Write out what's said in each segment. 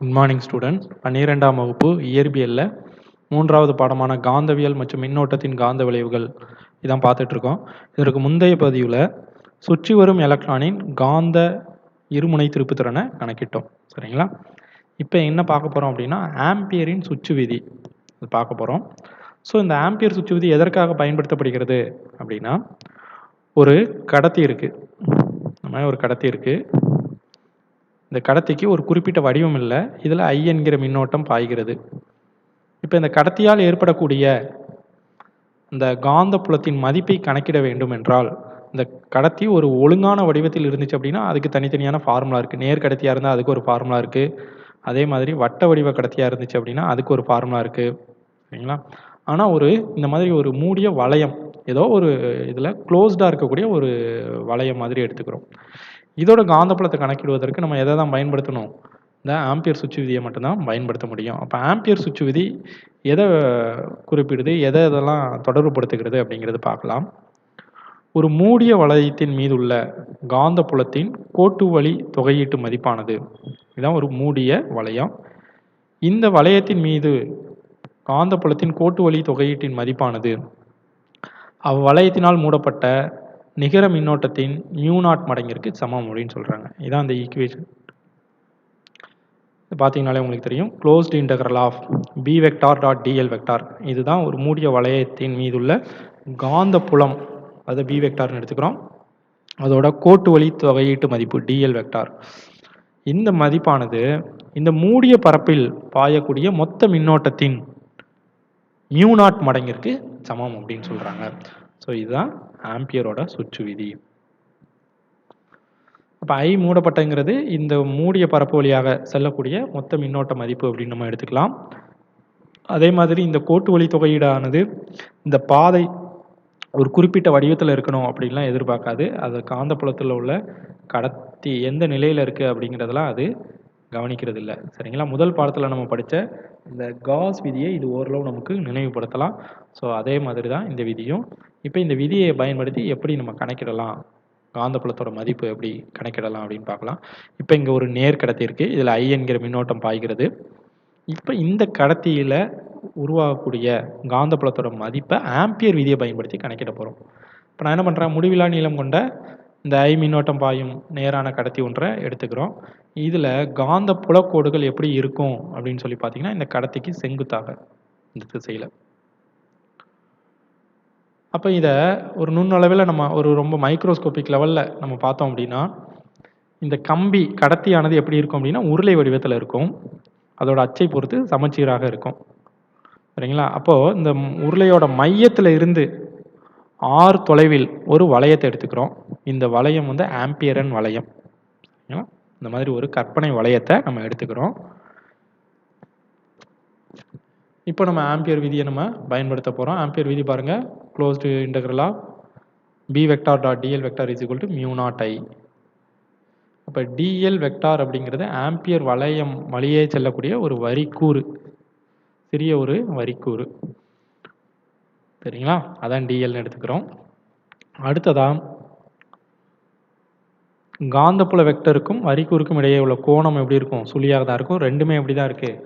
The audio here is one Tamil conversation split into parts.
Good morning students. 12ஆம் வகுப்பு இயற்பியல்ல 3வது பாடமான காந்தவியல் மற்றும் மின்னோட்டத்தின் காந்த விளைவுகள் இதான் பார்த்துட்டு இருக்கோம். இதற்கு முந்தைய பதிவில் சுற்றி வரும் எலக்ட்ரானின் காந்த இருமுனை திருப்புத்திறனை கணக்கிட்டோம். சரிங்களா? இப்போ என்ன பார்க்க போகிறோம் அப்படின்னா ஆம்பியரின் சுற்று விதி பார்க்க போகிறோம். ஸோ இந்த ஆம்பியர் சுற்று விதி எதற்காக பயன்படுத்தப்படுகிறது அப்படின்னா, ஒரு கடத்தி இருக்குது. நம்ம ஒரு கடத்தி இருக்குது. இந்த கடத்திக்கு ஒரு குறிப்பிட்ட வடிவம் இல்லை. இதில் I என்கிற மின்னோட்டம் பாய்கிறது. இப்போ இந்த கடத்தியால் ஏற்படக்கூடிய இந்த காந்த புலத்தின் மதிப்பை கணக்கிட வேண்டும் என்றால், இந்த கடத்தி ஒரு ஒழுங்கான வடிவத்தில் இருந்துச்சு அப்படின்னா அதுக்கு தனித்தனியான ஃபார்முலா இருக்குது. நேர் கடத்தியாக இருந்தால் அதுக்கு ஒரு ஃபார்முலா இருக்குது. அதே மாதிரி வட்ட வடிவ கடத்தியாக இருந்துச்சு அப்படின்னா அதுக்கு ஒரு ஃபார்முலா இருக்குது. சரிங்களா? ஆனால் இந்த மாதிரி ஒரு மூடிய வளையம், ஏதோ ஒரு இதில் க்ளோஸ்டாக இருக்கக்கூடிய ஒரு வளையம் மாதிரி எடுத்துக்கிறோம். இதோட காந்தப்புலத்தை கணக்கிடுவதற்கு நம்ம எதை தான் பயன்படுத்தணும்? இந்த ஆம்பியர் சுற்று விதியை மட்டும்தான் பயன்படுத்த முடியும். அப்போ ஆம்பியர் சுற்று விதி எதை குறிப்பிடுது, எதெல்லாம் தொடர்புபடுத்துகிறது அப்படிங்கிறது பார்க்கலாம். ஒரு மூடிய வளையத்தின் மீது உள்ள காந்தப்புலத்தின் கோட்டு வழி தொகையீட்டு மதிப்பானது, இதுதான் ஒரு மூடிய வளையம். இந்த வளையத்தின் மீது காந்தப்புலத்தின் கோட்டு வழி தொகையீட்டின் மதிப்பானது அவ்வளையத்தினால் மூடப்பட்ட நிகர மின்னோட்டத்தின் μ0 மடங்கிற்கு சமம் அப்படின்னு சொல்றாங்க. இதான் அந்த ஈக்குவேஷன். பார்த்தீங்கனாலே உங்களுக்கு தெரியும், closed integral of B vector dot DL vector. இதுதான் ஒரு மூடிய வளையத்தின் மீதுள்ள காந்த புலம், அதை பி வெக்டார்னு எடுத்துக்கிறோம். அதோட கோட்டு வழி தொகையீட்டு மதிப்பு டிஎல் வெக்டார். இந்த மதிப்பானது இந்த மூடிய பரப்பில் பாயக்கூடிய மொத்த மின்னோட்டத்தின் μ0 மடங்கிற்கு சமம் அப்படின்னு சொல்றாங்க. ஸோ இதுதான் ஆம்பியரோட சுற்று விதி. அப்போ I மூடப்பட்டங்கிறது இந்த மூடிய பரப்பு வழியாக செல்லக்கூடிய மொத்த மின்னோட்ட மதிப்பு அப்படின்னு நம்ம எடுத்துக்கலாம். அதே மாதிரி இந்த கோட்டு வழி தொகையீடானது இந்த பாதை ஒரு குறிப்பிட்ட வடிவத்தில் இருக்கணும் அப்படின்லாம் எதிர்பார்க்காது. அது காந்தப்புலத்தில் உள்ள கடத்தி எந்த நிலையில் இருக்குது அப்படிங்கிறதெல்லாம் அது கவனிக்கிறது இல்லை. சரிங்களா? முதல் பாடத்தில் நம்ம படித்த இந்த காஸ் விதியை இது ஓரளவு நமக்கு நினைவுபடுத்தலாம். ஸோ அதே மாதிரி தான் இந்த விதியும். இப்போ இந்த விதியை பயன்படுத்தி எப்படி நம்ம கணக்கிடலாம், காந்தப்புலத்தோட மதிப்பு எப்படி கணக்கிடலாம் அப்படின்னு பார்க்கலாம். இப்போ இங்கே ஒரு நேர் கடத்தி இருக்குது. இதில் I என்கிற மின்னோட்டம் பாய்கிறது. இப்போ இந்த கடத்தியில் உருவாகக்கூடிய காந்தப்புலத்தோட மதிப்பை ஆம்பியர் விதியை பயன்படுத்தி கணக்கிட போகிறோம். இப்போ நான் என்ன பண்ணுறேன், முடிவிலா நீளம் கொண்ட இந்த I மின்னோட்டம் பாயும் நேரான கடத்தி ஒன்றை எடுத்துக்கிறோம். இதில் காந்த புலக்கோடுகள் எப்படி இருக்கும் அப்படின்னு சொல்லி பார்த்தீங்கன்னா, இந்த கடத்திக்கு செங்குத்தாக இந்த திசையில். அப்போ இதை ஒரு நுண்ணளவில் நம்ம ஒரு ரொம்ப மைக்ரோஸ்கோபிக் லெவலில் நம்ம பார்த்தோம் அப்படின்னா, இந்த கம்பி கடத்தியானது எப்படி இருக்கும் அப்படின்னா உருளை வடிவத்தில் இருக்கும். அதோட அச்சை பொறுத்து சமச்சீராக இருக்கும். சரிங்களா? அப்போது இந்த உருளையோட மையத்தில் இருந்து R தொலைவில் ஒரு வளையத்தை எடுத்துக்கிறோம். இந்த வளையம் ஆம்பியரன் வளையம். சரிங்களா? இந்த மாதிரி ஒரு கற்பனை வளையத்தை நம்ம எடுத்துக்கிறோம். இப்போ நம்ம ஆம்பியர் விதியை நம்ம பயன்படுத்த போகிறோம். ஆம்பியர் விதி பாருங்க, closed integral of B vector dot DL vector is equal to μ0 I. அப்போ டிஎல் வெக்டார் அப்படிங்கிறது ஆம்பியர் வளையம் வழியே செல்லக்கூடிய ஒரு வரிக்கூறு, சிறிய ஒரு வரிக்கூறு. சரிங்களா? அதான் டிஎல்னு எடுத்துக்கிறோம். அடுத்ததான் காந்தப்புல வெக்டருக்கும் வரிக்கூறுக்கும் இடையே உள்ள கோணம் எப்படி இருக்கும்? சுழியாக தான் இருக்கும். ரெண்டுமே எப்படி தான் இருக்குது?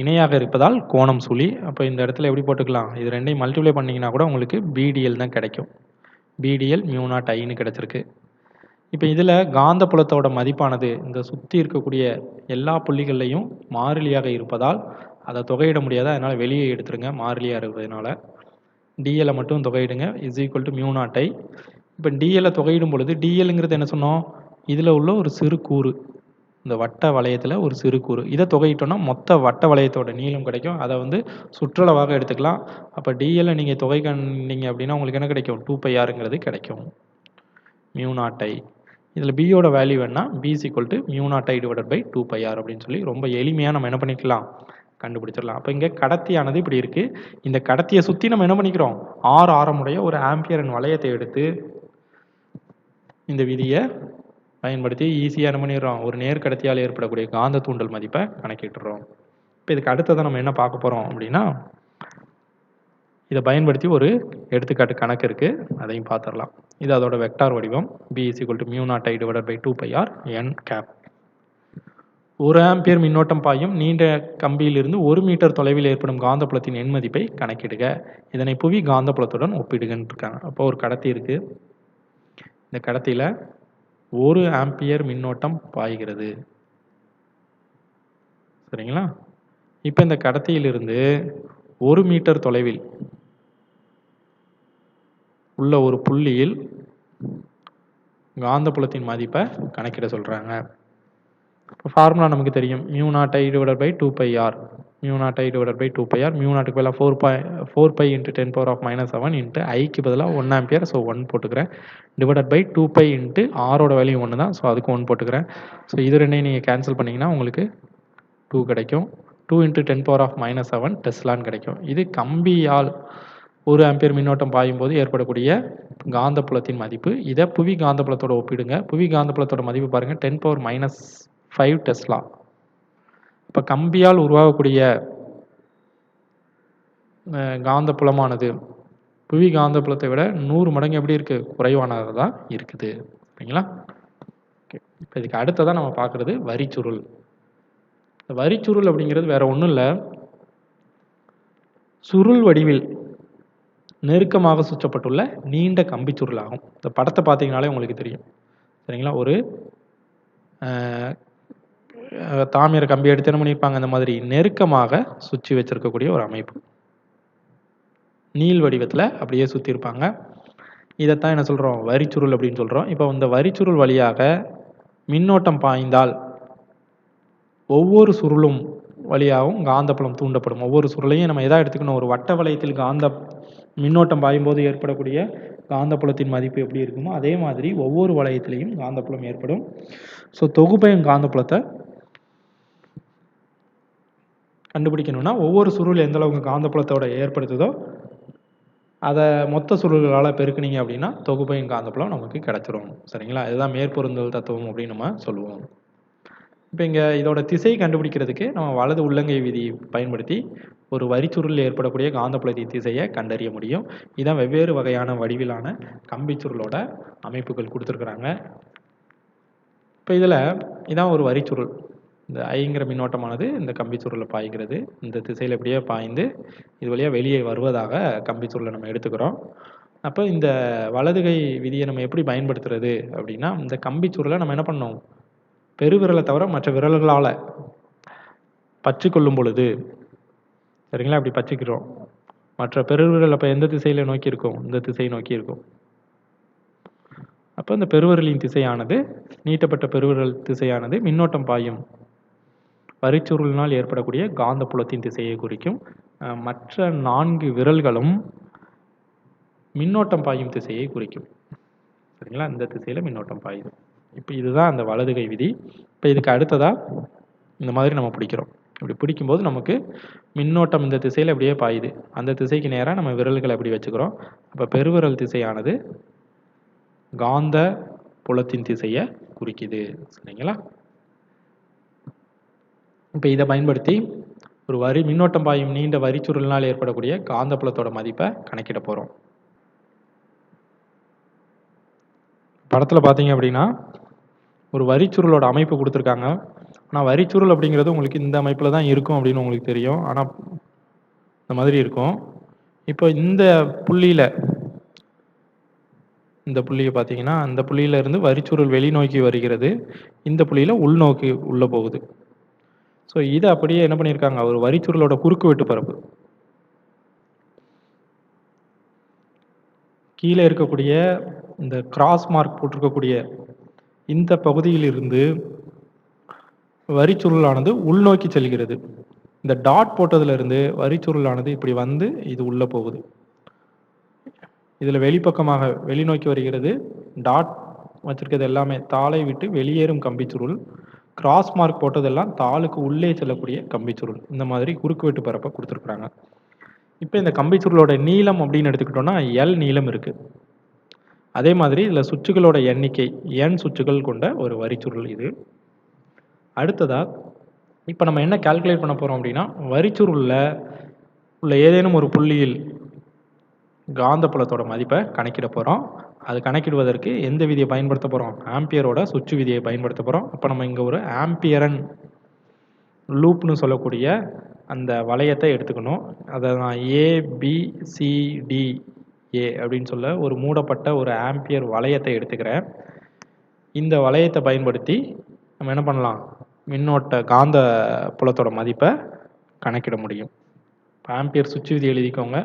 இணையாக இருப்பதால் கோணம் சுழி. அப்போ இந்த இடத்துல எப்படி போட்டுக்கலாம், இது ரெண்டையும் மல்டிப்ளை பண்ணிங்கன்னா கூட உங்களுக்கு பிடிஎல் தான் கிடைக்கும். பிடிஎல் μ0 Iன்னு கிடச்சிருக்கு. இப்போ இதில் காந்தப்புலத்தோட மதிப்பானது இந்த சுற்றி இருக்கக்கூடிய எல்லா புள்ளிகள்லையும் மாறிலியாக இருப்பதால் அதை தொகையிட முடியாது. அதனால் வெளியே எடுத்துருங்க, மாறிலியாக இருக்கிறதுனால. டிஎலை மட்டும் தொகையிடுங்க, இஸ் ஈக்குவல் டு μ0 I. இப்போ டிஎலை தொகையிடும் பொழுது டிஎல்ங்கிறது என்ன சொன்னோம், இதில் உள்ள ஒரு சிறு கூறு, இந்த வட்ட வளையத்தில் ஒரு சிறு கூறு. இதை தொகையிட்டோம்னா மொத்த வட்ட வளையத்தோட நீளம் கிடைக்கும். அதை சுற்றளவாக எடுத்துக்கலாம். அப்போ டிஎல்லை நீங்கள் தொகை கண்டீங்க அப்படின்னா உங்களுக்கு என்ன கிடைக்கும், 2πrங்கிறது கிடைக்கும், μ0 I. இதில் பியோட வேல்யூ வேணா b is equal to μ0 I divided by 2πr அப்படின்னு சொல்லி ரொம்ப எளிமையாக நம்ம என்ன பண்ணிக்கலாம், கண்டுபிடிச்சிடலாம். அப்போ இங்கே கடத்தியானது இப்படி இருக்குது. இந்த கடத்தியை சுற்றி நம்ம என்ன பண்ணிக்கிறோம், R ஆரமுடைய ஒரு ஆம்பியரன் வளையத்தை எடுத்து இந்த விதியை பயன்படுத்தி ஈஸியாக என்ன பண்ணிடுறோம், ஒரு நேர்கடத்தியால் ஏற்படக்கூடிய காந்த தூண்டல் மதிப்பை கணக்கிட்டுறோம். இப்போ இதுக்கு அடுத்ததான் நம்ம என்ன பார்க்க போகிறோம் அப்படின்னா, இதை பயன்படுத்தி ஒரு எடுத்துக்காட்டு கணக்கு இருக்குது, அதையும் பார்த்துடலாம். இது அதோட வெக்டார் வடிவம். b is equal to μ0 I divided by 2πr n cap. 1 ampere மின்னோட்டம் பாயும் நீண்ட கம்பியிலிருந்து 1 மீட்டர் தொலைவில் ஏற்படும் காந்தப்புலத்தின் எண் மதிப்பை கணக்கிடுக. இதனை புவி காந்தப்புலத்துடன் ஒப்பிடுகன்னு இருக்காங்க. அப்போ ஒரு கடத்தி இருக்கு. இந்த கடத்தியில 1 ஆம்பியர் மின்னோட்டம் பாய்கிறது. சரிங்களா? இப்போ இந்த கடத்தியிலிருந்து 1 மீட்டர் தொலைவில் உள்ள ஒரு புள்ளியில் காந்தப்புலத்தின் மதிப்பை கணக்கிட சொல்றாங்க. இப்போ ஃபார்முலா நமக்கு தெரியும். μ0I/2πr. μ0I/2πr. μ0க்கு பதிலாக 4π × 10⁻⁻7 × ஐக்கு பதிலாக 1 ஆம்பியர். ஸோ 1 போட்டுக்கிறேன். /2π × ஆரோட வேல்யூ 1 தான். ஸோ அதுக்கு 1 போட்டுக்கிறேன். ஸோ இது ரெண்டையும் நீங்கள் கேன்சல் பண்ணிங்கன்னா உங்களுக்கு 2 கிடைக்கும். 2 × 10⁻⁻7 டெஸ்லான்னு கிடைக்கும். இது கம்பியால் 1 ஆம்பியர் மின்னோட்டம் பாயும் போது ஏற்படக்கூடிய காந்தப்புலத்தின் மதிப்பு. இதை புவி காந்தப்புலத்தோட ஒப்பிடுங்க. புவி காந்தப்புலத்தோட மதிப்பு பாருங்க 10⁻⁵ டெஸ்லா. இப்போ கம்பியால் உருவாகக்கூடிய காந்தப்புலமானது புவி காந்தப்புலத்தை விட 100 மடங்கு எப்படி இருக்கு? குறைவானதாக தான் இருக்குது. சரிங்களா? இப்போ இதுக்கு அடுத்ததான் நம்ம பார்க்கறது வரிச்சுருள். வரிச்சுருள் அப்படிங்கிறது வேற ஒன்றும் இல்லை, சுருள் வடிவில் நெருக்கமாக சுற்றப்பட்டுள்ள நீண்ட கம்பி சுருள் ஆகும். இந்த படத்தை பார்த்தீங்கனாலே உங்களுக்கு தெரியும். சரிங்களா? ஒரு தாமிர கம்பி எடுத்து என்ன பண்ணியிருப்பாங்க, அந்த மாதிரி நெருக்கமாக சுற்றி வச்சிருக்கக்கூடிய ஒரு அமைப்பு. நீள் வடிவத்தில் அப்படியே சுற்றிருப்பாங்க. இதைத்தான் என்ன சொல்கிறோம்? வரிச்சுருள் அப்படின்னு சொல்கிறோம். இப்போ இந்த வரிச்சுருள் வழியாக மின்னோட்டம் பாய்ந்தால் ஒவ்வொரு சுருளும் வழியாகவும் காந்தப்புலம் தூண்டப்படும். ஒவ்வொரு சுருளையும் நம்ம எதா எடுத்துக்கணும்? ஒரு வட்ட வளையத்தில் மின்னோட்டம் பாயும்போது ஏற்படக்கூடிய காந்தப்புலத்தின் மதிப்பு எப்படி இருக்குமோ அதே மாதிரி ஒவ்வொரு வளையத்திலையும் காந்தப்புலம் ஏற்படும். ஸோ தொகுபயன் காந்தப்புலத்தை கண்டுபிடிக்கணும்னா ஒவ்வொரு சுருள் எந்த அளவுக்கு காந்தப்புலத்தோட ஏற்படுத்துதோ அதை மொத்த சுருள்களால் பெருக்குனீங்க அப்படின்னா தொகுபயன் காந்தப்புலம் நமக்கு கிடைச்சிரும். சரிங்களா? இதுதான் மேற்பொருந்தல் தத்துவம் அப்படின்னு நம்ம சொல்லுவோம். இப்போ இங்கே இதோட திசை கண்டுபிடிக்கிறதுக்கு நம்ம வலது உள்ளங்கை விதியை பயன்படுத்தி ஒரு வரிச்சுருளில் ஏற்படக்கூடிய காந்தப்புலத்தின் திசையை கண்டறிய முடியும். இதான் வெவ்வேறு வகையான வடிவிலான கம்பிச்சுருளோட அமைப்புகள் கொடுத்துருக்குறாங்க. இப்போ இதில் இதான் ஒரு வரிச்சுருள். இந்த ஐங்கிற மின்னோட்டமானது இந்த கம்பிச்சுருளில் பாய்கிறது. இந்த திசையில் எப்படியே பாய்ந்து இது வழியாக வெளியே வருவதாக கம்பிச்சுருளை நம்ம எடுத்துக்கிறோம். அப்போ இந்த வலதுகை விதியை நம்ம எப்படி பயன்படுத்துறது அப்படின்னா, இந்த கம்பிச்சுருளை நம்ம என்ன பண்ணோம்? பெருவிரலை தவிர மற்ற விரல்களால் பற்றி கொள்ளும் பொழுது, சரிங்களா, அப்படி பற்றிக்கிறோம். மற்ற பெருவிரல் அப்போ எந்த திசையில் நோக்கி இருக்கும்? இந்த திசையை நோக்கி இருக்கும். அப்போ இந்த பெருவிரலின் திசையானது, நீட்டப்பட்ட பெருவிரல் திசையானது மின்னோட்டம் பாயும் வரிச்சுருளினால் ஏற்படக்கூடிய காந்தப்புலத்தின் திசையை குறிக்கும். மற்ற 4 விரல்களும் மின்னோட்டம் பாயும் திசையை குறிக்கும். சரிங்களா? இந்த திசையில் மின்னோட்டம் பாயுது. இப்போ இதுதான் அந்த வலதுகை விதி. இப்போ இதுக்கு அடுத்ததாக இந்த மாதிரி நம்ம பிடிக்கிறோம். இப்படி பிடிக்கும்போது நமக்கு மின்னோட்டம் இந்த திசையில் அப்படியே பாயுது. அந்த திசைக்கு நேராக நம்ம விரல்களை எப்படி வச்சுக்கிறோம். அப்போ பெருவிரல் திசையானது காந்த புலத்தின் திசையை குறிக்குது. சரிங்களா? இப்போ இதை பயன்படுத்தி ஒரு மின்னோட்டம் பாயும் நீண்ட வரிச்சுருளினால் ஏற்படக்கூடிய காந்தப்புலத்தோட மதிப்பை கணக்கிட போகிறோம். படத்தில் பார்த்தீங்க அப்படின்னா ஒரு வரிச்சுருளோட அமைப்பு கொடுத்துருக்காங்க. ஆனால் வரிச்சுருள் அப்படிங்கிறது உங்களுக்கு இந்த அமைப்பில் தான் இருக்கும் அப்படின்னு உங்களுக்கு தெரியும். ஆனால் இந்த மாதிரி இருக்கும். இப்போ இந்த புள்ளியை பார்த்தீங்கன்னா, அந்த புள்ளியில இருந்து வரிச்சுருள் வெளிநோக்கி வருகிறது. இந்த புள்ளியில் உள்நோக்கி உள்ளே போகுது. ஸோ இதை அப்படியே என்ன பண்ணியிருக்காங்க? ஒரு வரிச்சுருளோட குறுக்கு வெட்டு பரப்பு கீழே இருக்கக்கூடிய இந்த கிராஸ் மார்க் போட்டிருக்கக்கூடிய இந்த பகுதியிலிருந்து வரிச்சுருளானது உள்நோக்கி செல்கிறது. இந்த டாட் போட்டதிலிருந்து வரிச்சுருளானது இப்படி வந்து இது உள்ளே போகுது. இதில் வெளிப்பக்கமாக வெளிநோக்கி வருகிறது. டாட் வச்சிருக்கிறது எல்லாமே தாளை விட்டு வெளியேறும் கம்பிச்சுருள். கிராஸ் மார்க் போட்டதெல்லாம் தாளுக்கு உள்ளே செல்லக்கூடிய கம்பிச்சுருள். இந்த மாதிரி குறுக்கு வெட்டு பரப்பை கொடுத்துருக்குறாங்க. இப்போ இந்த கம்பிச்சுருளோட நீளம் அப்படின்னு எடுத்துக்கிட்டோம்னா எல் நீளம் இருக்குது. அதே மாதிரி இதில் சுற்றுகளோட எண்ணிக்கை n சுற்றுகள் கொண்ட ஒரு வரிச்சுருள் இது. அடுத்ததாக இப்போ நம்ம என்ன கால்குலேட் பண்ண போகிறோம் அப்படின்னா, வரிச்சுருளில் உள்ள ஏதேனும் ஒரு புள்ளியில் காந்தப்புலத்தோட மதிப்பை கணக்கிட போகிறோம். அது கணக்கிடுவதற்கு எந்த விதியை பயன்படுத்த போகிறோம்? ஆம்பியரோட சுற்று விதியை பயன்படுத்த போகிறோம். அப்போ நம்ம இங்கே ஒரு ஆம்பியரன் லூப்னு சொல்லக்கூடிய அந்த வளையத்தை எடுத்துக்கணும். அதை நான் ABCDA அப்படின்னு சொல்ல ஒரு மூடப்பட்ட ஒரு ஆம்பியர் வளையத்தை எடுத்துக்கிறேன். இந்த வளையத்தை பயன்படுத்தி நம்ம என்ன பண்ணலாம், மின்னோட்ட காந்த புலத்தோட மதிப்பை கணக்கிட முடியும். ஆம்பியர் சுவிட்ச் விதி எழுதிக்கோங்க.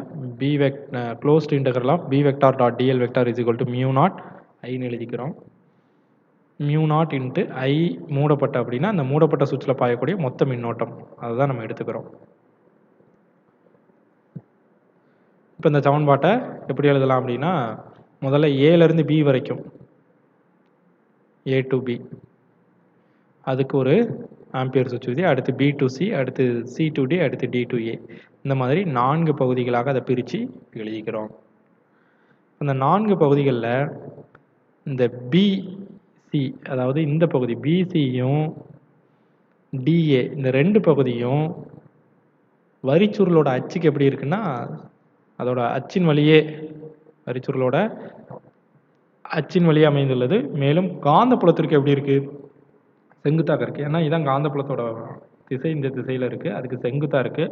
Closed integral of B vector dot DL vector is equal to μ0 ஐன்னு எழுதிக்கிறோம். μ0 இன்ட்டு I மூடப்பட்ட அப்படின்னா அந்த மூடப்பட்ட சுவிட்சில் பாயக்கூடிய மொத்த மின்னோட்டம், அதை தான் நம்ம எடுத்துக்கிறோம். இப்போ இந்த சமன்பாட்டை எப்படி எழுதலாம் அப்படின்னா, முதல்ல ஏலேருந்து B வரைக்கும், A to B, அதுக்கு ஒரு ஆம்பியர் சுவிட்ச் விதி, அடுத்து B to C, அடுத்து C to D, அடுத்து D to A, இந்த மாதிரி 4 பகுதிகளாக அதை பிரித்து எழுதிக்கிறோம். அந்த 4 பகுதிகளில் இந்த BC, அதாவது இந்த பகுதி BCயும் DA, இந்த 2 பகுதியும் வரிச்சுருளோட அச்சுக்கு எப்படி இருக்குன்னா, அதோட அச்சின் வழியே வரிச்சுருளோட அச்சின் வழியே அமைந்துள்ளது. மேலும் காந்தப்புலத்திற்கு எப்படி இருக்கு, செங்குத்தாக இருக்கு. ஏன்னா இதான் காந்தப்புலத்தோட திசை, இந்த திசையில் இருக்கு, அதுக்கு செங்குத்தா இருக்கு.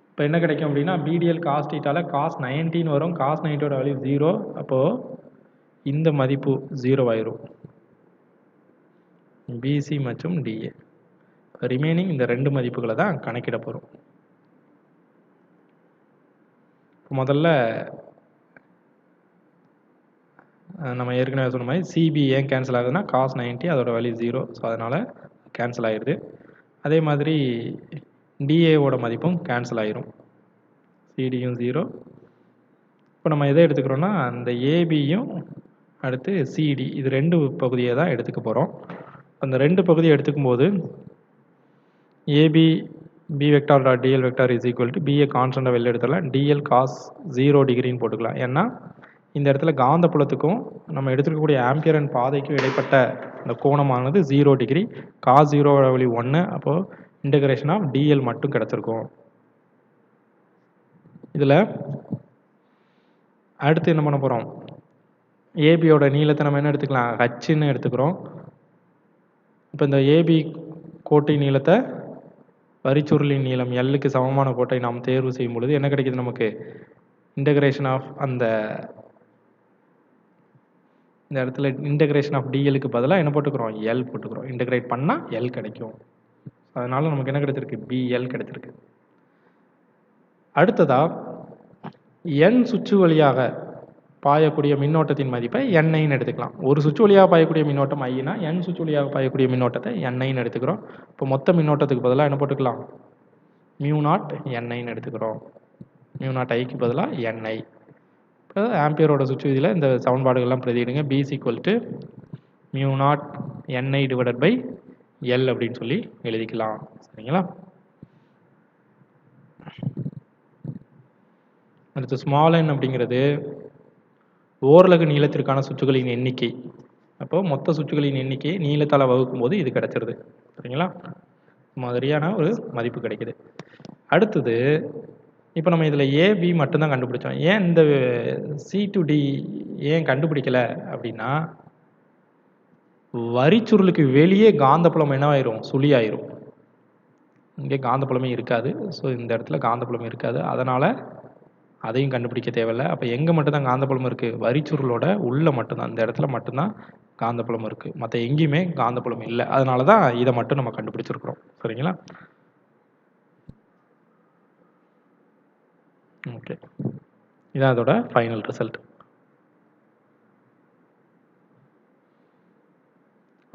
இப்போ என்ன கிடைக்கும் அப்படின்னா, BDL cos θ cos 90 வரும். cos 90 value 0. அப்போ இந்த மதிப்பு 0 ஆயிரும். BC மற்றும் DA ரிமைனிங் இந்த 2 மதிப்புகளை தான் கணக்கிட போகிறோம். முதல்ல நம்ம ஏற்கனவே சொன்ன மாதிரி CB ஏன் கேன்சல் ஆகுதுன்னா cos 90 அதோட வேல்யூ 0, ஸோ அதனால் கேன்சல் ஆயிடுது. அதே மாதிரி DAவோட மதிப்பும் கேன்சல் ஆயிரும், CDயும் 0. இப்போ நம்ம எதை எடுத்துக்கிறோன்னா, அந்த ABயும் அடுத்து CD, இது 2 பகுதியை தான் எடுத்துக்க போகிறோம். அந்த 2 பகுதியை எடுத்துக்கும் போது AB B vector dot DL vector is equal to BA கான்ஸ்டண்ட்டாக வெளில எடுத்துடலாம், DL cos 0 டிகிரின்னு போட்டுக்கலாம். ஏன்னா இந்த இடத்துல காந்தப்புலத்துக்கும் நம்ம எடுத்துக்கக்கூடிய ஆம்பியர் அண்ட் பாதைக்கும் இடைப்பட்ட இந்த கோணமானது 0 டிகிரி. cos 0 வேல்யூ 1, அப்போது இன்டகிரேஷன் ஆஃப் DL மட்டும் கிடச்சிருக்கும். இதில் அடுத்து என்ன பண்ண போகிறோம், ஏபியோட நீளத்தை நம்ம என்ன எடுத்துக்கலாம், ஹச்சுன்னு எடுத்துக்கிறோம். இப்போ இந்த ஏபி கோட்டின் நீளத்தை வரிச்சுருளின் நீளம் எல்லுக்கு சமமான கோட்டை நாம் தேர்வு செய்யும் பொழுது என்ன கிடைக்குது நமக்கு, இன்டகிரேஷன் ஆஃப் இந்த இடத்துல இன்டகிரேஷன் ஆஃப் டிஎலுக்கு பதிலாக என்ன போட்டுக்கிறோம், எல் போட்டுக்கிறோம். இன்டகிரேட் பண்ணால் எல் கிடைக்கும். அதனால நமக்கு என்ன கிடைச்சிருக்கு, BL கிடைச்சிருக்கு. அடுத்ததா N சுற்று வழியாக பாயக்கூடிய மின்னோட்டத்தின் மதிப்பை NIன்னு எடுத்துக்கலாம். ஒரு சுற்று வழியாக பாயக்கூடிய மின்னோட்டம் ஐனா N சுற்று வழியாக பாயக்கூடிய மின்னோட்டத்தை NIன்னு எடுத்துக்கிறோம். இப்போ மொத்த மின்னோட்டத்துக்கு பதிலாக என்ன போட்டுக்கலாம், μ0 NIன்னு எடுத்துக்கிறோம். μ0 ஐக்கு பதிலாக NI. இப்போ ஆம்பியரோட சுற்று விதியில் இந்த சமன்பாடுகள்லாம் பிரதியிடுங்க. B = μ0 NI divided by L அப்படின்னு சொல்லி எழுதிக்கலாம். சரிங்களா. அடுத்து ஸ்மால் n அப்படிங்கிறது ஓரலகு நீளத்திற்கான சுற்றுகளின் எண்ணிக்கை. அப்போ மொத்த சுற்றுகளின் எண்ணிக்கையை நீளத்தால் வகுக்கும் போது இது கிடைச்சிருது. சரிங்களா, மாதிரியான ஒரு மதிப்பு கிடைக்குது. அடுத்தது இப்போ நம்ம இதில் AB மட்டும்தான் கண்டுபிடிச்சோம். ஏன் இந்த C to D ஏன் கண்டுபிடிக்கல அப்படின்னா, வரிச்சுருளுக்கு வெளியே காந்தப்புலம் என்னவாயிரும், சுழியாயிரும். இங்கே காந்தப்புலமே இருக்காது. ஸோ இந்த இடத்துல காந்தப்புலம் இருக்காது, அதனால் அதையும் கண்டுபிடிக்க தேவையில்லை. அப்போ எங்கே மட்டும்தான் காந்தப்புலம் இருக்குது, வரிச்சுருளோட உள்ளே மட்டும்தான், இந்த இடத்துல மட்டும்தான் காந்தப்புலம் இருக்குது. மற்ற எங்கேயுமே காந்தப்புலம் இல்லை. அதனால தான் இதை மட்டும் நம்ம கண்டுபிடிச்சிருக்கிறோம். சரிங்களா. ஓகே, இதான் அதோட ஃபைனல் ரிசல்ட்.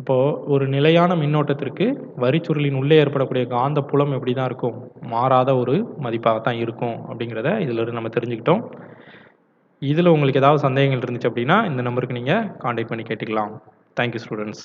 அப்போது ஒரு நிலையான மின்னோட்டத்திற்கு வரிச்சுருளின் உள்ளே ஏற்படக்கூடிய காந்த புலம் எப்படி தான் இருக்கும், மாறாத ஒரு மதிப்பாக தான் இருக்கும் அப்படிங்கிறத இதில் நம்ம தெரிஞ்சுக்கிட்டோம். இதில் உங்களுக்கு ஏதாவது சந்தேகங்கள் இருந்துச்சு அப்படின்னா இந்த நம்பருக்கு நீங்கள் கான்டாக்ட் பண்ணி கேட்டுக்கலாம். Thank you students.